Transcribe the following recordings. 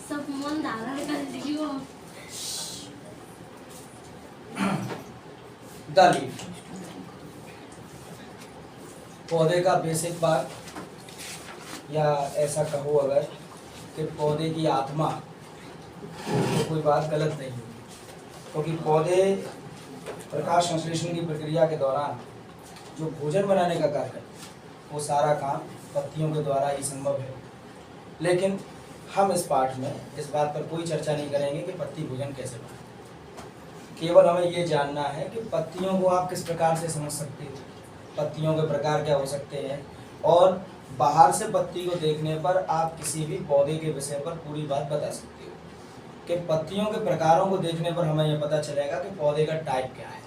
सब मन धारण कर दियो। द लीफ, पौधे का बेसिक पार्ट, या ऐसा कहो अगर कि पौधे की आत्मा, तो कोई बात गलत नहीं है, क्योंकि पौधे प्रकाश संश्लेषण की प्रक्रिया के दौरान जो भोजन बनाने का कार्य है वो सारा काम पत्तियों के द्वारा ही संभव है। लेकिन हम इस पाठ में इस बात पर कोई चर्चा नहीं करेंगे कि पत्ती भोजन कैसे बनाए। केवल हमें ये जानना है कि पत्तियों को आप किस प्रकार से समझ सकते हो, पत्तियों के प्रकार क्या हो सकते हैं, और बाहर से पत्ती को देखने पर आप किसी भी पौधे के विषय पर पूरी बात बता सकते हो। कि पत्तियों के प्रकारों को देखने पर हमें यह पता चलेगा कि पौधे का टाइप क्या है,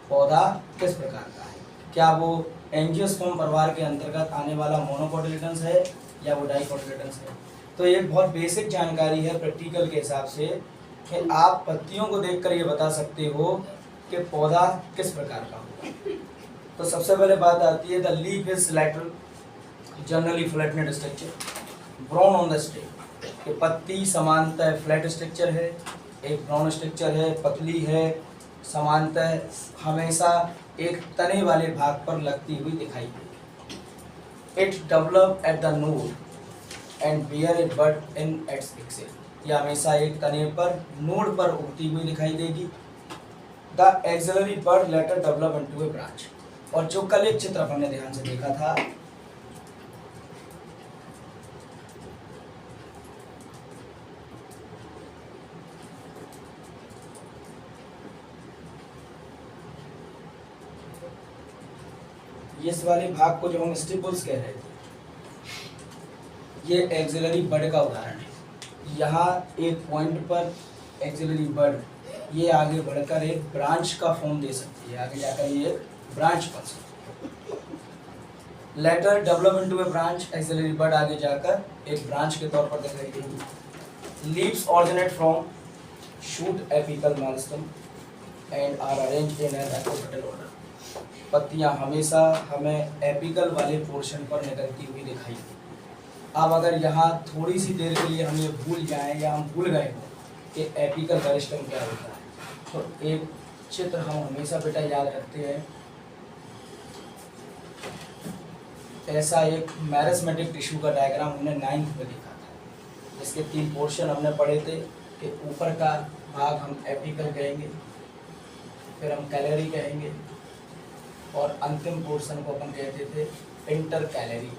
पौधा किस प्रकार का है, क्या वो एंजियोस्पर्म परिवार के अंतर्गत आने वाला मोनोकोटिलेडन्स है या वो डाइकोटिलेडन्स है। तो ये बहुत बेसिक जानकारी है प्रैक्टिकल के हिसाब से कि आप पत्तियों को देखकर ये बता सकते हो कि पौधा किस प्रकार का होगा। तो सबसे पहले बात आती है the leaf is lateral, generally flattened structure, brown on the stem. कि पत्ती समानतः फ्लैट स्ट्रक्चर है, एक ब्राउन स्ट्रक्चर है, पतली है, समानतः हमेशा एक तने वाले भाग पर लगती हुई दिखाई देगी। It develop at the node and bear it bud in its axil. यह हमेशा एक तने पर नोड पर उगती हुई दिखाई देगी। The axillary bud later develop into a branch. और जो कल एक चित्र हमने ध्यान से देखा था, इस वाले भाग को जो हम स्टिपुल्स कह रहे थे, ये एक्सिलरी बड का उदाहरण है। यहाँ एक पॉइंट पर एक्सिलरी बड ये आगे बढ़कर एक ब्रांच का फॉर्म दे सकती है, आगे जाकर ये एक ब्रांच बन सकती है। Later develop into a branch, axillary bud आगे जाकर एक ब्रांच के तौर पर दिखाई देगी। Leaves originate from shoot apical meristem and are arranged in a dicotyl order. पत्तियां हमेशा हमें एपिकल वाले पोर्शन पर निकलती हुई दिखाई दी। अब अगर यहाँ थोड़ी सी देर के लिए हम ये भूल जाएं या हम भूल गए हो कि एपिकल मेरिस्टेम क्या होता है, तो एक चित्र हम हमेशा बेटा याद रखते हैं। ऐसा एक मैरिस्मेटिक टिश्यू का डायग्राम हमने 9th में देखा था, जिसके 3 पोर्शन हमने पढ़े थे कि ऊपर का भाग हम एपिकल कहेंगे, फिर हम कैलरी कहेंगे, और अंतिम पोर्शन को अपन कहते थे इंटर कैलरी।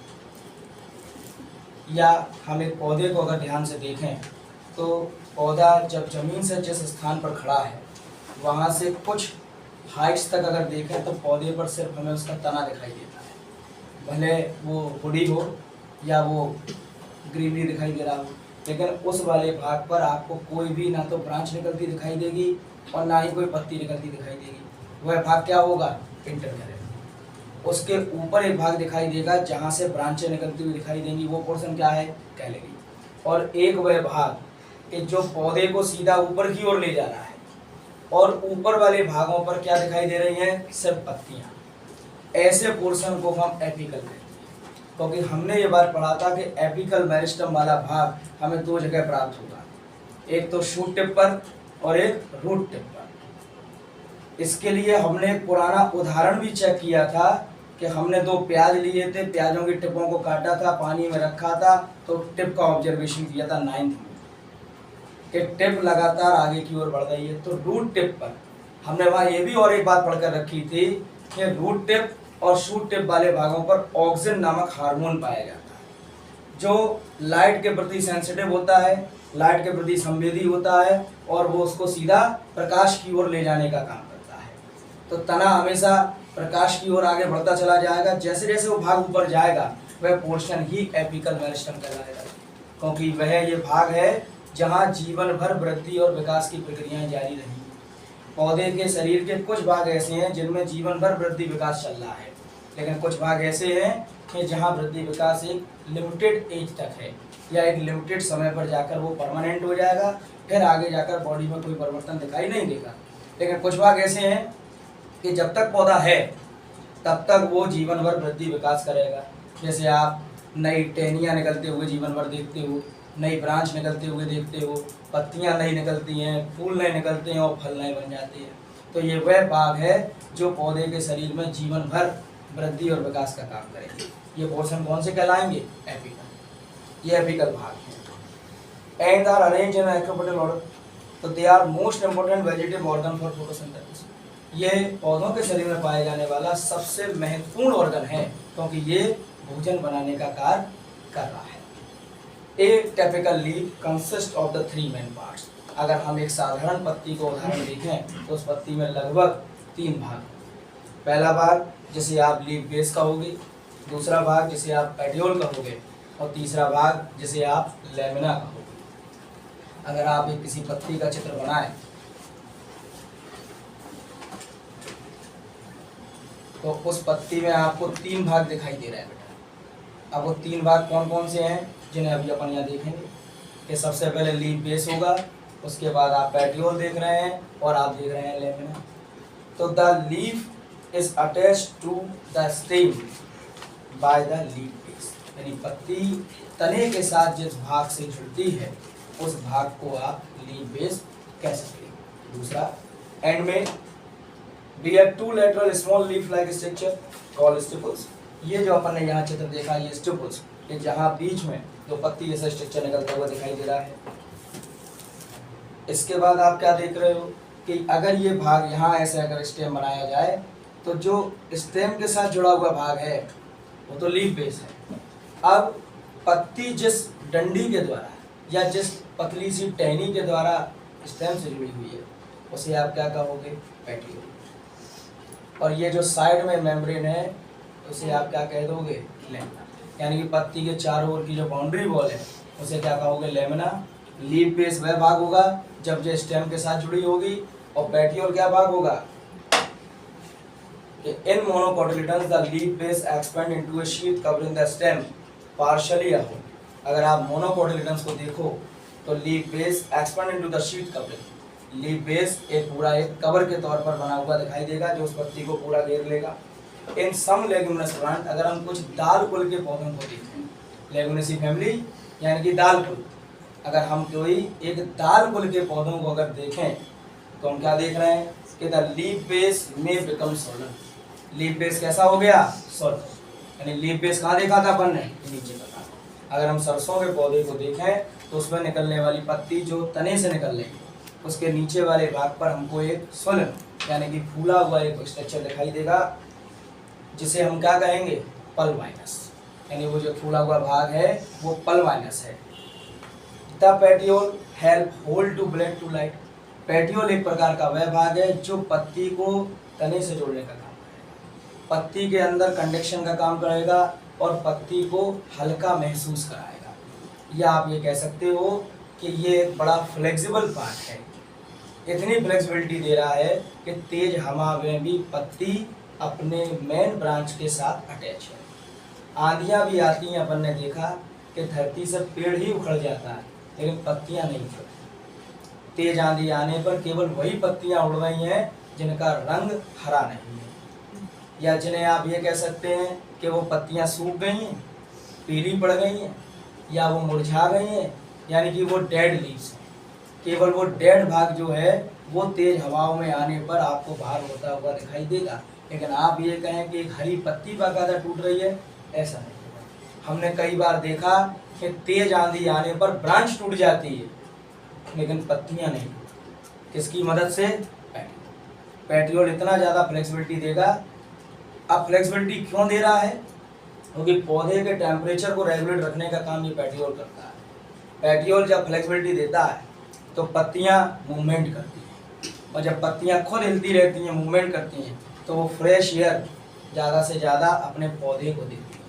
या हम एक पौधे को अगर ध्यान से देखें तो पौधा जब जमीन से जिस स्थान पर खड़ा है वहाँ से कुछ हाइट्स तक अगर देखें तो पौधे पर सिर्फ हमें उसका तना दिखाई देता है, भले वो हुडी हो या वो ग्रीनरी दिखाई दे रहा हो, लेकिन उस वाले भाग पर आपको कोई भी ना तो ब्रांच निकलती दिखाई देगी और ना ही कोई पत्ती निकलती दिखाई देगी। वह भाग क्या होगा? Inter calorie. उसके ऊपर एक भाग दिखाई देगा जहाँ से ब्रांचें निकलती हुई दिखाई देंगी, वो पोर्शन क्या है? कैलरी। और एक वह भाग कि जो पौधे को सीधा ऊपर की ओर ले जा रहा है और ऊपर वाले भागों पर क्या दिखाई दे रही हैं? सिर्फ पत्तियाँ। ऐसे पोर्शन को हम एपिकल कहते हैं, क्योंकि हमने ये बात पढ़ा था कि एपिकल मेरिस्टेम वाला भाग हमें 2 जगह प्राप्त होगा, एक तो शूट टिप पर और एक रूट टिप पर। इसके लिए हमने एक पुराना उदाहरण भी चेक किया था कि हमने 2 प्याज लिए थे, प्याजों की टिपों को काटा था, पानी में रखा था, तो टिप का ऑब्जर्वेशन किया था 9th में कि टिप लगातार आगे की ओर बढ़ रही है। तो रूट टिप पर हमने वहाँ ये भी और एक बात पढ़कर रखी थी कि रूट टिप और शूट टिप वाले भागों पर ऑक्सिन नामक हार्मोन पाया जाता है, जो लाइट के प्रति सेंसिटिव होता है, लाइट के प्रति संवेदी होता है, और वो उसको सीधा प्रकाश की ओर ले जाने का काम करता है। तो तना हमेशा प्रकाश की ओर आगे बढ़ता चला जाएगा। जैसे जैसे वो भाग ऊपर जाएगा वह पोर्शन ही एपिकल मेरिस्टेम कहलाएगा, क्योंकि वह ये भाग है जहाँ जीवन भर वृद्धि और विकास की प्रक्रियाएं जारी रही। पौधे के शरीर के कुछ भाग ऐसे हैं जिनमें जीवन भर वृद्धि विकास चल रहा है, लेकिन कुछ भाग ऐसे हैं कि जहाँ वृद्धि विकास एक लिमिटेड एज तक है या एक लिमिटेड समय पर जाकर वो परमानेंट हो जाएगा, फिर आगे जाकर बॉडी में कोई परिवर्तन दिखाई नहीं देगा। लेकिन कुछ भाग ऐसे हैं कि जब तक पौधा है तब तक वो जीवन भर वृद्धि विकास करेगा, जैसे आप नई टहनियाँ निकलते हुए जीवन भर देखते हो, नई ब्रांच निकलते हुए देखते हो, पत्तियाँ नई निकलती हैं, फूल नए निकलते हैं और फल नए बन जाते हैं। तो ये वह भाग है जो पौधे के शरीर में जीवन भर वृद्धि और विकास का काम करेंगे। ये पोर्शन कौन से कहलाएंगे? एपिकल। ये एपिकल भाग है। And are arrange in equatorial order. तो they are most important vegetative organ for photosynthesis. ये पौधों के शरीर में पाए जाने वाला सबसे महत्वपूर्ण ऑर्गन है, क्योंकि ये भोजन बनाने का कार्य कर रहा है। ए typical leaf consist of the 3 main parts. अगर हम एक साधारण पत्ती को उदाहरण देखें तो उस पत्ती में लगभग 3 भाग। पहला भाग जिसे आप लीफ बेस कहोगे, दूसरा भाग जिसे आप पेटियोल कहोगे, और तीसरा भाग जिसे आप लेमिना कहोगे। अगर आप एक किसी पत्ती का चित्र बनाएं तो उस पत्ती में आपको 3 भाग दिखाई दे रहे हैं बेटा। अब वो 3 भाग कौन कौन से हैं जिन्हें अभी अपन यहाँ देखेंगे कि सबसे पहले लीफ बेस होगा, उसके बाद आप पेटियोल देख रहे हैं और आप देख रहे हैं लेमिना। तो the leaf is attached to the stem by the leaf base, यानी पत्ती तने के साथ जिस भाग से जुड़ती है उस भाग को आप लीफ बेस कह सकते हैं। दूसरा, एंड में we have 2 lateral small leaf like structure called stipules। ये जो अपन ने यहाँ चित्र देखा ये स्टिपुल्स, ये जहाँ बीच में जो पत्ती जैसा स्ट्रक्चर निकलता हुआ दिखाई दे रहा है। इसके बाद आप क्या देख रहे हो कि अगर ये भाग यहाँ ऐसे अगर स्टेम बनाया जाए तो जो स्टेम के साथ जुड़ा हुआ भाग है वो तो लीफ बेस है। अब पत्ती जिस डंडी के द्वारा या जिस पतली सी टहनी के द्वारा स्टेम से जुड़ी हुई है उसे आप क्या कहोगे? पेटियोल। और ये जो साइड में मेम्ब्रेन है उसे आप क्या कह दोगे? लेमिना। यानी कि पत्ती के चारों ओर की जो बाउंड्री वॉल है उसे क्या कहोगे? लेमिना। लीफ बेस वह भाग होगा जब जो स्टेम के साथ जुड़ी होगी, और पेटियोल क्या भाग होगा? In monocotyledons the leaf base expand into a sheath covering the stem partially upon. अगर आप मोनोकोटिलेडन्स को देखो तो leaf base expand into the sheath covering, leaf base एक पूरा एक कवर के तौर पर बना हुआ दिखाई देगा जो उस पत्ती को पूरा घेर लेगा। इन सम लेग्यूमिनस प्लांट, अगर हम कुछ दाल कुल के पौधों को देखें, लेग्यूमिनेसी फैमिली यानी कि दाल कुल, अगर हम कोई एक दाल कुल के पौधों को अगर देखें तो हम क्या देख रहे हैं कि द लीफ बेस में बिकम सॉलिड। लीफ बेस कैसा हो गया? सॉलिड। यानी लीफ बेस कहाँ देखा था अपन ने? नीचे का था। अगर हम सरसों के पौधे को देखें तो उसमें निकलने वाली पत्ती जो तने से निकल रही है उसके नीचे वाले भाग पर हमको एक स्वलन यानी कि फूला हुआ एक स्ट्रक्चर दिखाई देगा जिसे हम क्या कहेंगे? पल्वाइनस। यानी वो जो फूला हुआ भाग है वो पल्वाइनस है। The petiole help hold to blade to light. Petiole एक प्रकार का वह भाग है जो पत्ती को तने से जोड़ने का काम करेगा, पत्ती के अंदर कंडक्शन का काम करेगा और पत्ती को हल्का महसूस कराएगा। या आप ये कह सकते हो कि ये एक बड़ा फ्लेक्सिबल पार्ट है, इतनी फ्लेक्सिबिलिटी दे रहा है कि तेज हवा में भी पत्ती अपने मेन ब्रांच के साथ अटैच है। आंधियाँ भी आती हैं, अपन ने देखा कि धरती से पेड़ ही उखड़ जाता है लेकिन पत्तियाँ नहीं उखड़ती। तेज आंधी आने पर केवल वही पत्तियाँ उड़ रही हैं जिनका रंग हरा नहीं है, या जिन्हें आप ये कह सकते हैं कि वो पत्तियाँ सूख गई हैं, पीली पड़ गई हैं, या वो मुरझा गई हैं, यानी कि वो डेड लीव्स हैं। केवल वो डेड भाग जो है वो तेज हवाओं में आने पर आपको बाहर होता हुआ दिखाई देगा, लेकिन आप ये कहें कि एक हरी पत्ती बाकायदा टूट रही है, ऐसा नहीं होगा। हमने कई बार देखा कि तेज आंधी आने पर ब्रांच टूट जाती है लेकिन पत्तियां नहीं। किसकी मदद से? पेटियोल इतना ज़्यादा फ्लेक्सिबिलिटी देगा। अब फ्लेक्सिबिलिटी क्यों दे रहा है? क्योंकि पौधे के टेम्परेचर को रेगुलेट रखने का काम ये पेटियोल करता है। पेटियोल जब फ्लेक्सिबिलिटी देता है तो पत्तियां मूवमेंट करती हैं, और जब पत्तियां खुद हिलती रहती हैं, मूवमेंट करती हैं, तो वो फ्रेश एयर ज़्यादा से ज़्यादा अपने पौधे को देती है।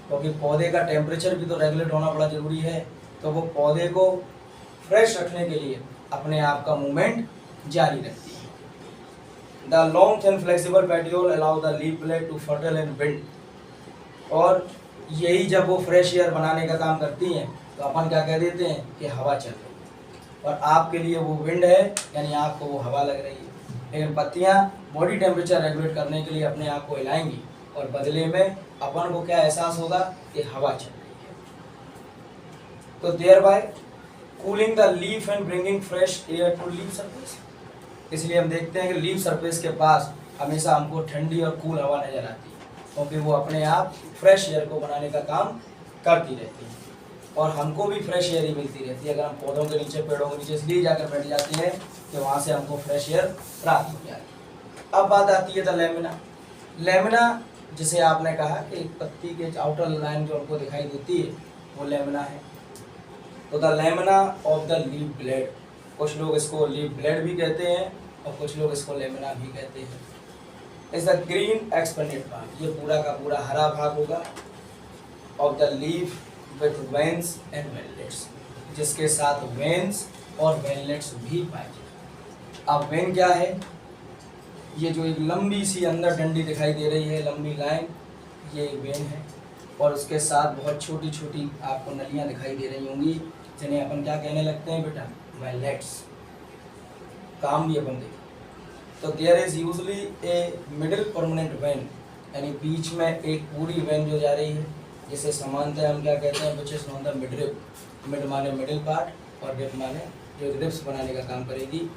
क्योंकि पौधे का टेम्परेचर भी तो रेगुलेट होना बड़ा ज़रूरी है, तो वो पौधे को फ्रेश रखने के लिए अपने आप का मूवमेंट जारी रखती है। The long thin flexible petiole allow the leaf blade to flutter and wind. और यही जब वो फ्रेश एयर बनाने का काम करती हैं तो अपन क्या कह देते हैं कि हवा चल रही है, और आपके लिए वो विंड है, यानी आपको वो हवा लग रही है। लेकिन पत्तियाँ बॉडी टेम्परेचर रेगुलेट करने के लिए अपने आप को हिलाएंगी और बदले में अपन को क्या एहसास होगा कि हवा चल रही है। तो thereby cooling the leaf and bringing fresh air to leaf surface. इसलिए हम देखते हैं कि लीफ सरफेस के पास हमेशा हमको ठंडी और कूल हवा नजर आती है, क्योंकि वो अपने आप फ्रेश एयर को बनाने का काम करती रहती है और हमको भी फ्रेश एयर ही मिलती रहती है। अगर हम पौधों के नीचे, पेड़ों के नीचे इसलिए जाकर बैठ जाते हैं कि वहाँ से हमको फ्रेश एयर प्राप्त हो जाए। अब बात आती है द लेमिना। लेमिना जिसे आपने कहा कि पत्ती के आउटर लाइन जो हमको दिखाई देती है वो लेमिना है। तो the lamina of the leaf blade, कुछ लोग इसको लीफ ब्लेड भी कहते हैं और कुछ लोग इसको लेमिना भी कहते हैं। Is the green expanded part, ये पूरा का पूरा हरा भाग होगा of the leaf with veins and veinlets, जिसके साथ वेन्स और वेनलेट्स भी पाए जाते। अब वेन क्या है? ये जो एक लंबी सी अंदर डंडी दिखाई दे रही है, लंबी लाइन, ये वेन है और उसके साथ बहुत छोटी छोटी आपको नलियाँ दिखाई दे रही होंगी, जिन्हें अपन क्या कहने लगते हैं बेटा? वेनलेट्स। काम भी अपन देखें तो there is usually a middle permanent vein, यानी बीच में एक पूरी वेन जो जा रही है, जिसे समानतः हम क्या कहते हैं? Which is known the mid rib. Mid माने मिडिल पार्ट और रिब माने जो रिब्स बनाने का काम करेगी।